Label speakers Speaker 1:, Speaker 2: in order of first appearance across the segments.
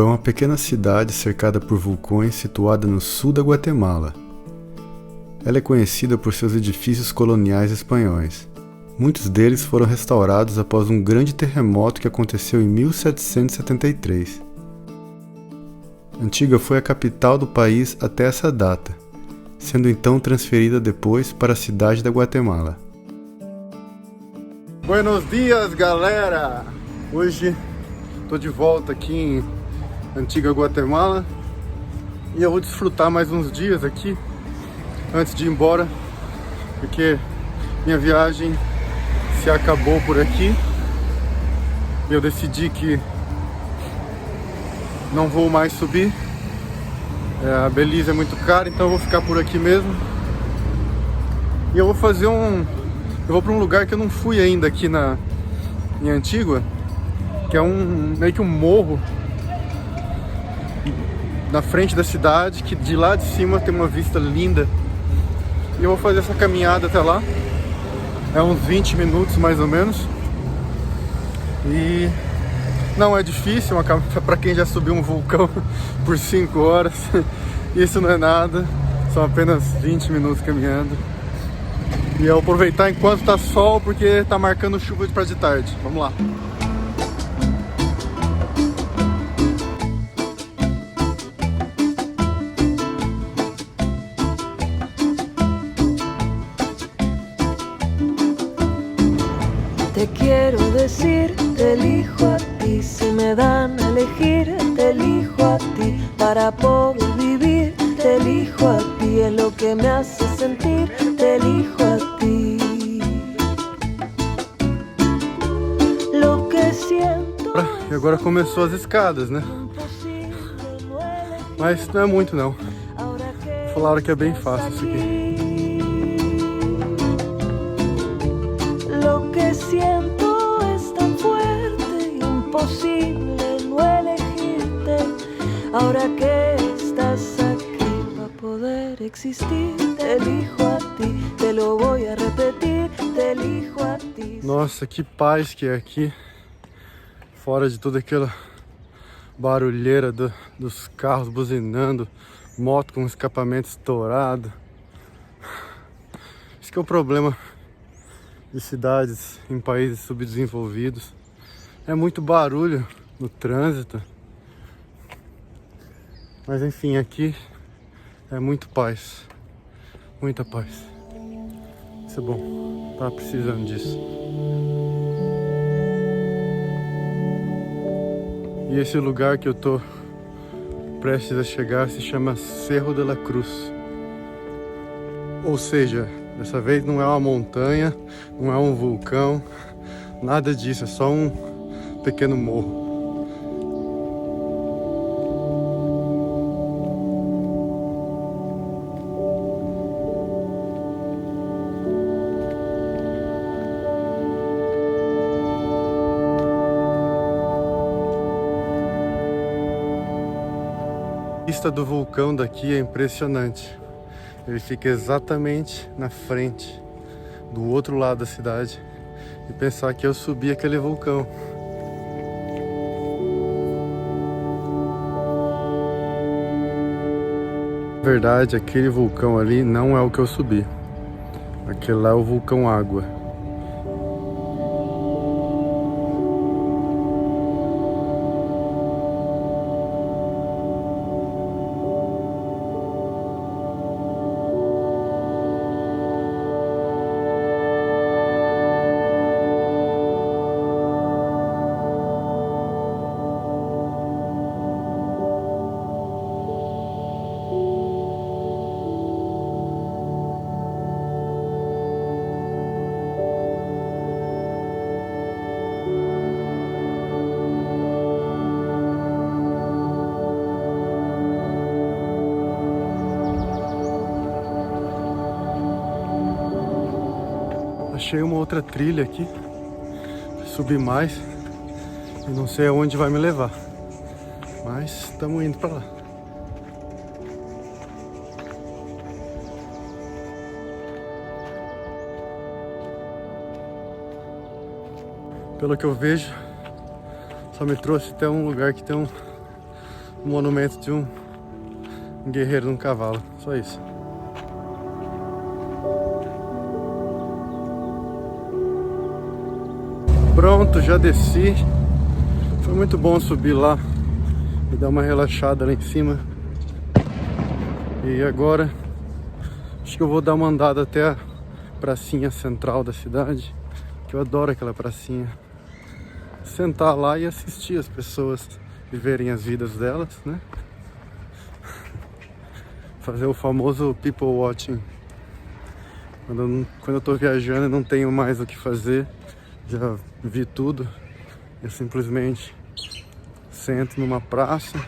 Speaker 1: Antígua é uma pequena cidade cercada por vulcões situada no sul da Guatemala. Ela é conhecida por seus edifícios coloniais espanhóis. Muitos deles foram restaurados após um grande terremoto que aconteceu em 1773. Antígua foi a capital do país até essa data, sendo então transferida depois para a cidade da Guatemala.
Speaker 2: Buenos dias, galera! Hoje estou de volta aqui em Antígua, Guatemala, e eu vou desfrutar mais uns dias aqui antes de ir embora, porque minha viagem se acabou por aqui. Eu decidi que não vou mais subir. A Belize é muito cara, então eu vou ficar por aqui mesmo. E eu vou fazer eu vou para um lugar que eu não fui ainda aqui em Antígua, que é meio que um morro na frente da cidade, que de lá de cima tem uma vista linda. E eu vou fazer essa caminhada até lá. É uns 20 minutos mais ou menos. E não é difícil, para quem já subiu um vulcão por 5 horas, isso não é nada. São apenas 20 minutos caminhando. E eu vou aproveitar enquanto tá sol, porque tá marcando chuva para de tarde. Vamos lá.
Speaker 3: Te quiero decir, te elijo a ti, si me dan a elegir, te elijo a ti, para poder vivir, te elijo a ti, es lo que me hace sentir, te elijo a ti. Lo que siento.
Speaker 2: E agora começou as escadas, né? Mas não é muito não. Falaram que é bem fácil isso aqui.
Speaker 3: Lo que siento es tan fuerte, imposible no elegirte. Ahora que estás aquí para poder existir, te elijo a ti, te lo voy a repetir, te elijo a ti.
Speaker 2: Nossa, que paz que é aqui, fora de toda aquela barulheira dos carros buzinando, moto com escapamento estourado. Isso que é o problema de cidades em países subdesenvolvidos. É muito barulho no trânsito. Mas enfim, aqui é muito paz. Muita paz. Isso é bom. Tava precisando disso. E esse lugar que eu tô prestes a chegar se chama Cerro de la Cruz. Ou seja, dessa vez não é uma montanha, não é um vulcão, nada disso, é só um pequeno morro. A vista do vulcão daqui é impressionante. Ele fica exatamente na frente, do outro lado da cidade. E pensar que eu subi aquele vulcão. Na verdade, aquele vulcão ali não é o que eu subi. Aquele lá é o vulcão Água. Achei uma outra trilha aqui, subir mais, e não sei aonde vai me levar, mas estamos indo para lá. Pelo que eu vejo, só me trouxe até um lugar que tem o monumento de um guerreiro num cavalo. Só isso. Pronto, já desci. Foi muito bom subir lá e dar uma relaxada lá em cima. E agora acho que eu vou dar uma andada até a pracinha central da cidade, que eu adoro aquela pracinha. Sentar lá e assistir as pessoas viverem as vidas delas, né? Fazer o famoso people watching. Quando eu tô viajando e não tenho mais o que fazer, já vi tudo, eu simplesmente sento numa praça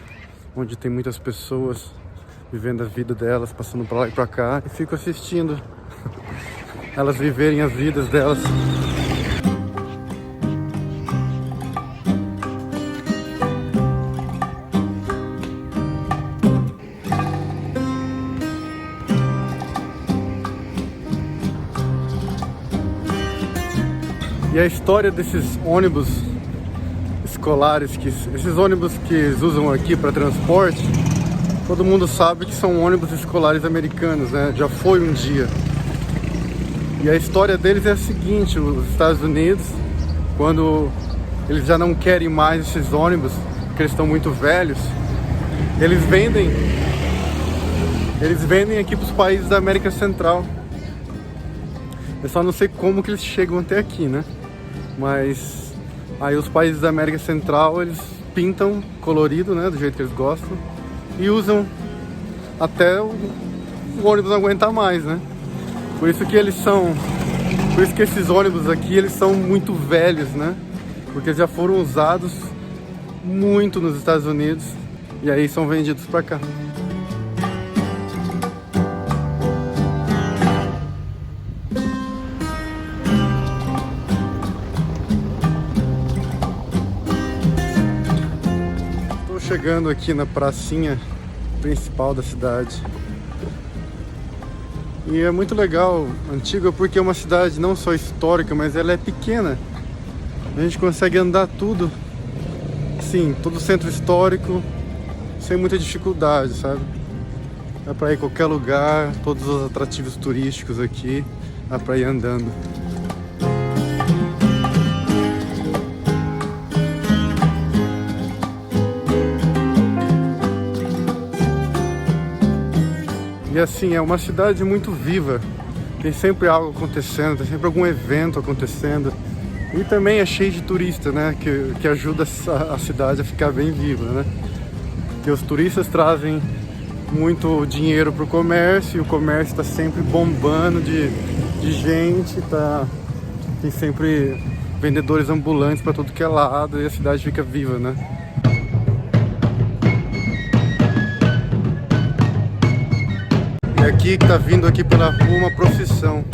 Speaker 2: onde tem muitas pessoas vivendo a vida delas, passando pra lá e pra cá, e fico assistindo elas viverem as vidas delas. E a história desses ônibus escolares, esses ônibus que eles usam aqui para transporte, todo mundo sabe que são ônibus escolares americanos, né? Já foi um dia. E a história deles é a seguinte: os Estados Unidos, quando eles já não querem mais esses ônibus, porque eles estão muito velhos, eles vendem aqui para os países da América Central. Eu só não sei como que eles chegam até aqui, né? Mas aí os países da América Central, eles pintam colorido, né? Do jeito que eles gostam. E usam até o ônibus não aguentar mais, né? Por isso que esses ônibus aqui, eles são muito velhos, né? Porque eles já foram usados muito nos Estados Unidos e aí são vendidos pra cá. Chegando aqui na pracinha principal da cidade. E é muito legal Antígua, porque é uma cidade não só histórica, mas ela é pequena. A gente consegue andar tudo, sim, todo o centro histórico sem muita dificuldade, sabe? Dá pra ir a qualquer lugar, todos os atrativos turísticos aqui, dá pra ir andando. E assim, é uma cidade muito viva, tem sempre algo acontecendo, tem sempre algum evento acontecendo. E também é cheio de turista, né, que ajuda a cidade a ficar bem viva, né. Porque os turistas trazem muito dinheiro para o comércio, e o comércio está sempre bombando de gente, tem sempre vendedores ambulantes para tudo que é lado, e a cidade fica viva, né. E aqui que tá vindo aqui pela rua uma procissão.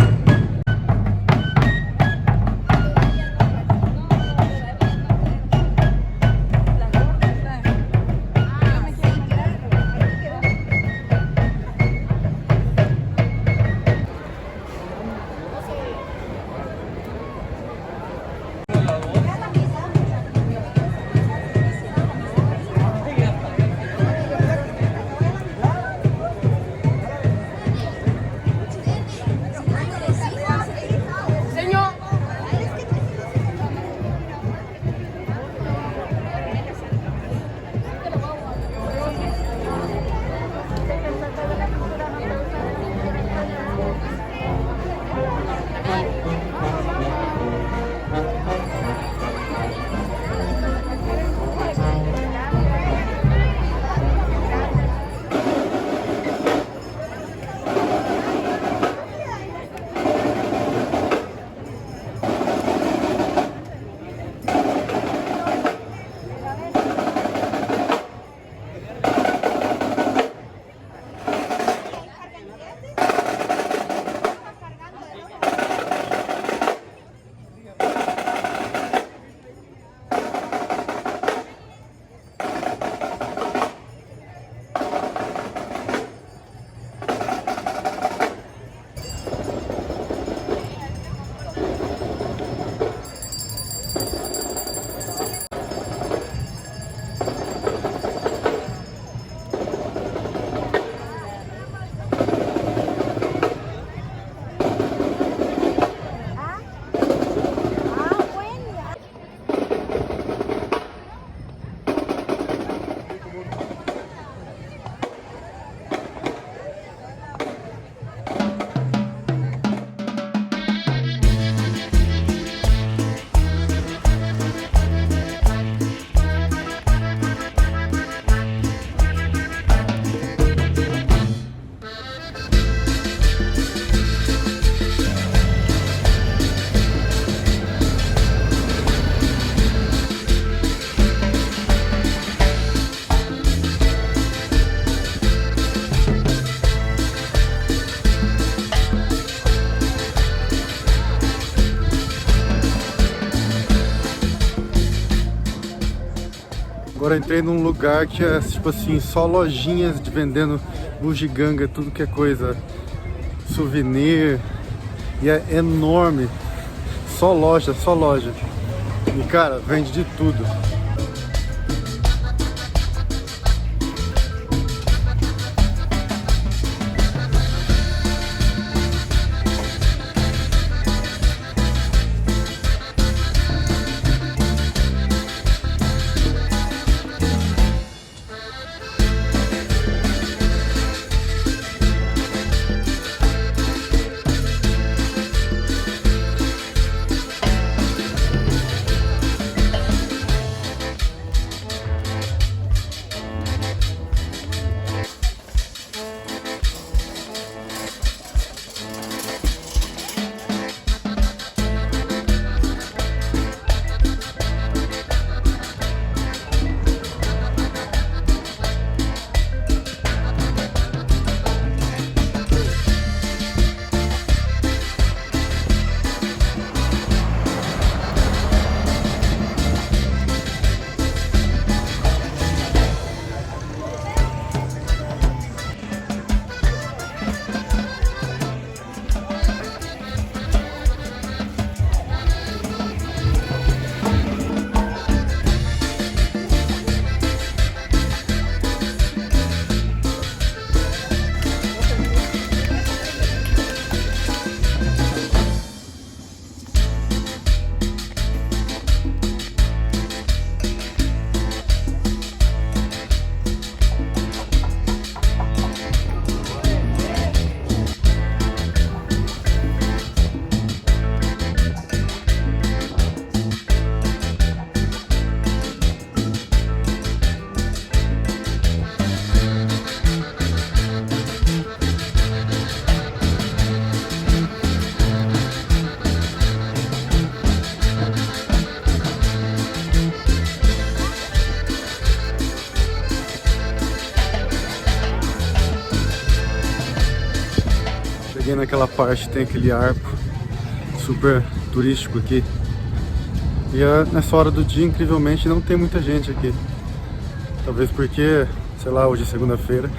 Speaker 2: Agora entrei num lugar que é tipo assim, só lojinhas de vendendo bugiganga, tudo que é coisa, souvenir, e é enorme, só loja, e cara, vende de tudo. Cheguei naquela parte, tem aquele arco super turístico aqui. E nessa hora do dia, incrivelmente, não tem muita gente aqui. Talvez porque, sei lá, hoje é segunda-feira.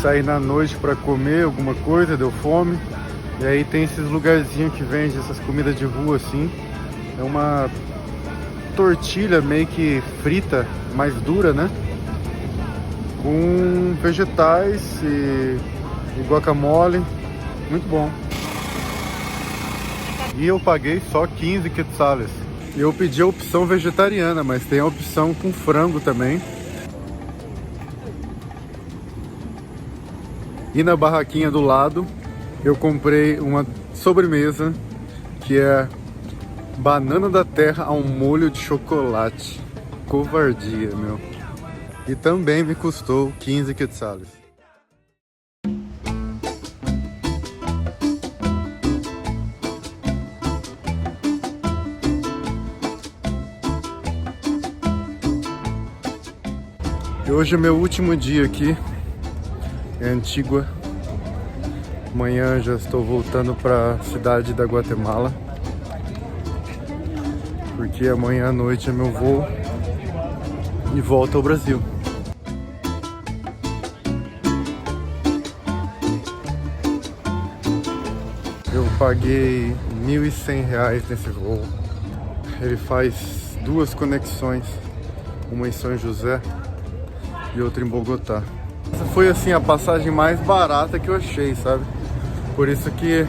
Speaker 2: Saí na noite para comer alguma coisa, deu fome. E aí tem esses lugarzinhos que vende essas comidas de rua assim. É uma tortilha meio que frita, mais dura, né? Com vegetais e guacamole. Muito bom. E eu paguei só 15 quetzales. Eu pedi a opção vegetariana, mas tem a opção com frango também. E na barraquinha do lado eu comprei uma sobremesa que é banana da terra ao molho de chocolate. Covardia, meu. E também me custou 15 quetzales. E hoje é meu último dia aqui. É Antigua. Amanhã já estou voltando para a cidade da Guatemala, porque amanhã à noite é meu voo e volta ao Brasil. Eu paguei R$1.100 nesse voo. Ele faz 2 conexões, uma em São José e outra em Bogotá. Essa foi assim a passagem mais barata que eu achei, sabe? Por isso que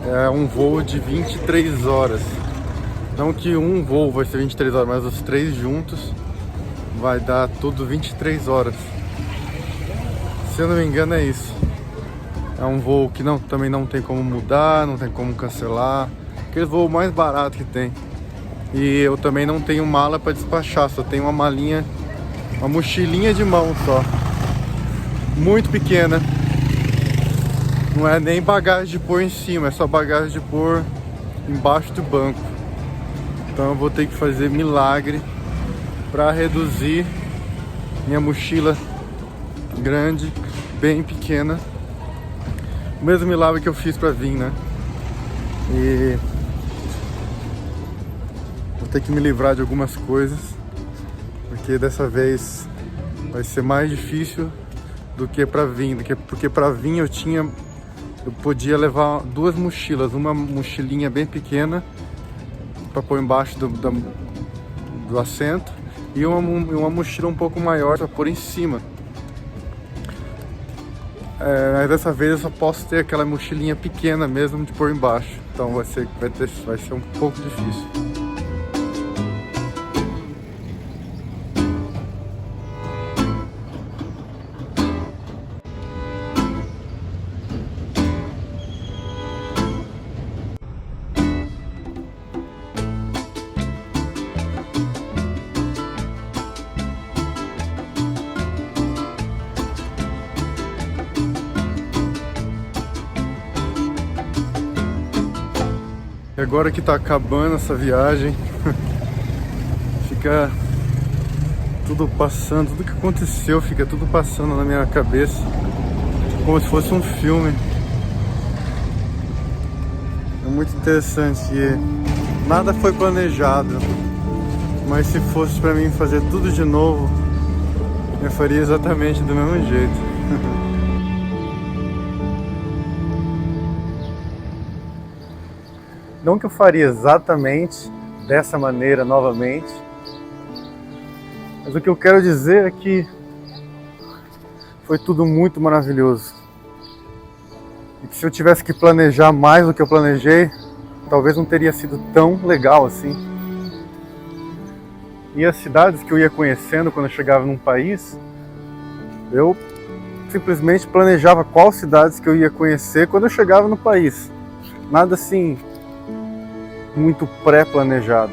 Speaker 2: é um voo de 23 horas. Não que um voo vai ser 23 horas, mas os 3 juntos vai dar tudo 23 horas. Se eu não me engano é isso. É um voo que também não tem como mudar, não tem como cancelar. Aquele voo mais barato que tem. E eu também não tenho mala para despachar, só tenho uma malinha, uma mochilinha de mão só. Muito pequena. Não é nem bagagem de pôr em cima, é só bagagem de pôr embaixo do banco. Então eu vou ter que fazer milagre para reduzir minha mochila grande, bem pequena. O mesmo milagre que eu fiz para vir, né? E vou ter que me livrar de algumas coisas, porque dessa vez vai ser mais difícil do que para vir, porque para vir eu podia levar 2 mochilas, uma mochilinha bem pequena para pôr embaixo do assento e uma mochila um pouco maior para pôr em cima. Mas dessa vez eu só posso ter aquela mochilinha pequena mesmo de pôr embaixo, então vai ser um pouco difícil. Agora que tá acabando essa viagem, fica tudo passando, tudo que aconteceu fica tudo passando na minha cabeça, como se fosse um filme. É muito interessante e nada foi planejado, mas se fosse pra mim fazer tudo de novo, eu faria exatamente do mesmo jeito. Não que eu faria exatamente dessa maneira novamente, mas o que eu quero dizer é que foi tudo muito maravilhoso. E que se eu tivesse que planejar mais do que eu planejei, talvez não teria sido tão legal assim. E as cidades que eu ia conhecendo quando eu chegava num país, eu simplesmente planejava quais cidades que eu ia conhecer quando eu chegava no país. Nada assim muito pré-planejado.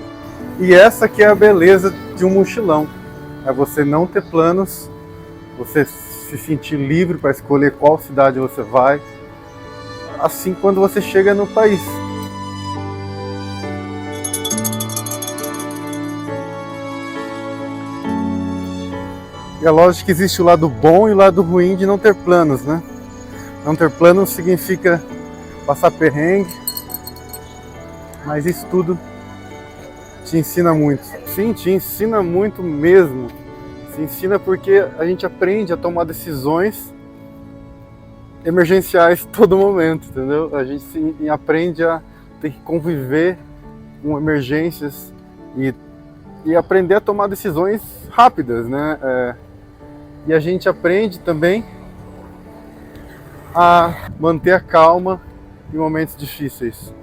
Speaker 2: E essa que é a beleza de um mochilão. É você não ter planos, você se sentir livre para escolher qual cidade você vai, assim quando você chega no país. E é lógico que existe o lado bom e o lado ruim de não ter planos, né? Não ter planos significa passar perrengue, mas isso tudo te ensina muito. Sim, te ensina muito mesmo. Se ensina porque a gente aprende a tomar decisões emergenciais todo momento, entendeu? A gente aprende a ter que conviver com emergências e aprender a tomar decisões rápidas, né? E a gente aprende também a manter a calma em momentos difíceis.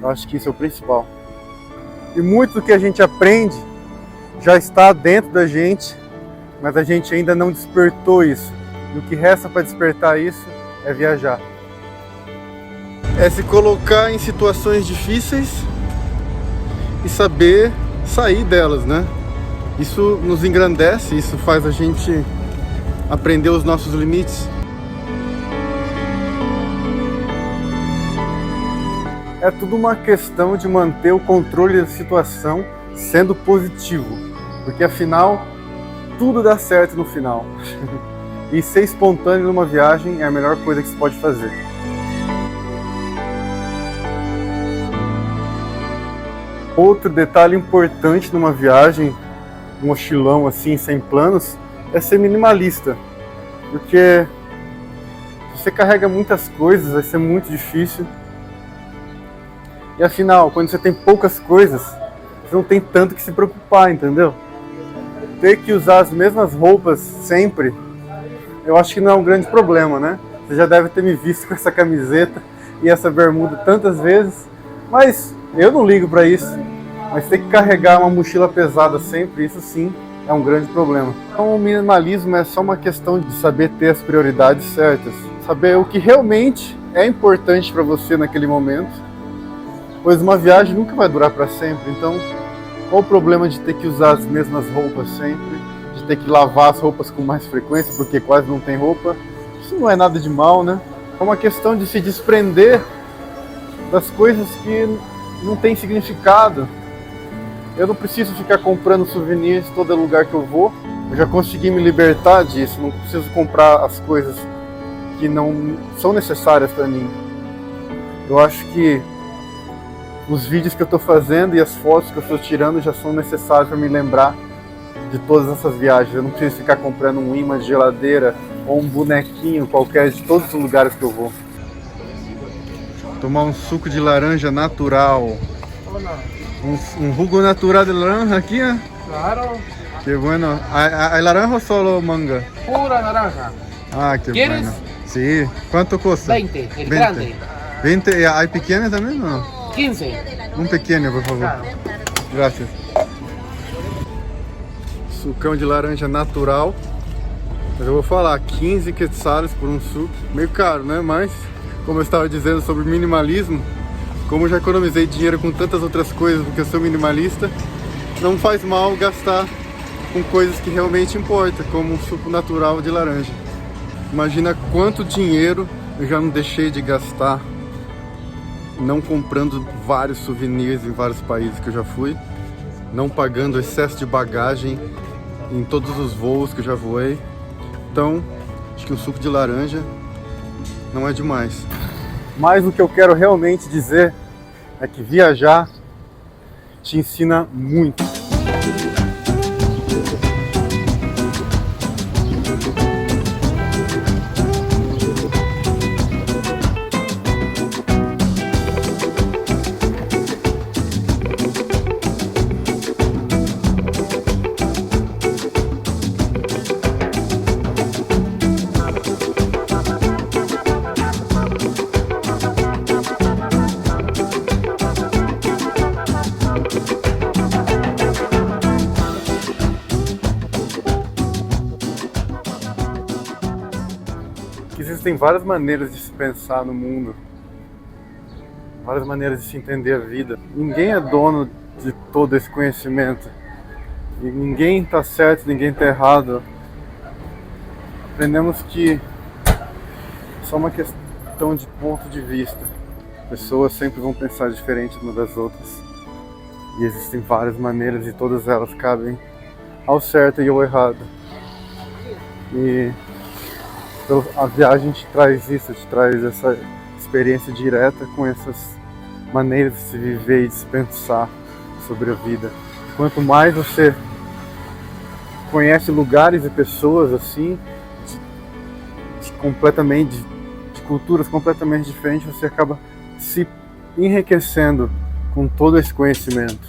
Speaker 2: Eu acho que isso é o principal. E muito do que a gente aprende já está dentro da gente, mas a gente ainda não despertou isso. E o que resta para despertar isso é viajar. É se colocar em situações difíceis e saber sair delas, né? Isso nos engrandece, isso faz a gente aprender os nossos limites. É tudo uma questão de manter o controle da situação sendo positivo, porque afinal tudo dá certo no final. E ser espontâneo numa viagem é a melhor coisa que se pode fazer. Outro detalhe importante numa viagem, um mochilão assim, sem planos, é ser minimalista, porque se você carrega muitas coisas vai ser muito difícil. E afinal, quando você tem poucas coisas, você não tem tanto que se preocupar, entendeu? Ter que usar as mesmas roupas sempre eu acho que não é um grande problema, né? Você já deve ter me visto com essa camiseta e essa bermuda tantas vezes, mas eu não ligo para isso. Mas ter que carregar uma mochila pesada sempre, isso sim é um grande problema. Então o minimalismo é só uma questão de saber ter as prioridades certas, saber o que realmente é importante para você naquele momento, pois uma viagem nunca vai durar para sempre. Então qual o problema de ter que usar as mesmas roupas sempre, de ter que lavar as roupas com mais frequência porque quase não tem roupa? Isso não é nada de mal, né? É uma questão de se desprender das coisas que não têm significado. Eu não preciso ficar comprando souvenirs em todo lugar que eu vou. Eu já consegui me libertar disso. Não preciso comprar as coisas que não são necessárias para mim. Eu acho que os vídeos que eu estou fazendo e as fotos que eu estou tirando já são necessários para me lembrar de todas essas viagens. Eu não preciso ficar comprando um imã de geladeira ou um bonequinho qualquer de todos os lugares que eu vou. Tomar um suco de laranja natural. Un jugo natural de naranja aquí, ¿eh?
Speaker 4: Claro,
Speaker 2: Qué bueno. ¿Hay naranja o solo manga?
Speaker 4: pura naranja.
Speaker 2: Ah, qué
Speaker 4: ¿Quieres?
Speaker 2: bueno. Sí. ¿Cuánto cuesta?
Speaker 4: 20, el grande.
Speaker 2: 20. ¿Hay pequeños también o no?
Speaker 4: 15.
Speaker 2: Um pequeno, por favor.
Speaker 4: Claro.
Speaker 2: Gracias. Sucão de laranja natural. Mas eu vou falar, 15 quetzales por um suco. Meio caro, né? Mas, como eu estava dizendo sobre minimalismo, como eu já economizei dinheiro com tantas outras coisas porque eu sou minimalista, não faz mal gastar com coisas que realmente importam, como um suco natural de laranja. Imagina quanto dinheiro eu já não deixei de gastar não comprando vários souvenirs em vários países que eu já fui, não pagando excesso de bagagem em todos os voos que eu já voei. Então, acho que um suco de laranja não é demais. Mas o que eu quero realmente dizer é que viajar te ensina muito. Existem várias maneiras de se pensar no mundo, várias maneiras de se entender a vida. Ninguém é dono de todo esse conhecimento. E ninguém está certo, ninguém está errado. Aprendemos que é só uma questão de ponto de vista. Pessoas sempre vão pensar diferente umas das outras. E existem várias maneiras e todas elas cabem ao certo e ao errado. E a viagem te traz isso, te traz essa experiência direta com essas maneiras de se viver e de se pensar sobre a vida. Quanto mais você conhece lugares e pessoas assim, de culturas completamente diferentes, você acaba se enriquecendo com todo esse conhecimento.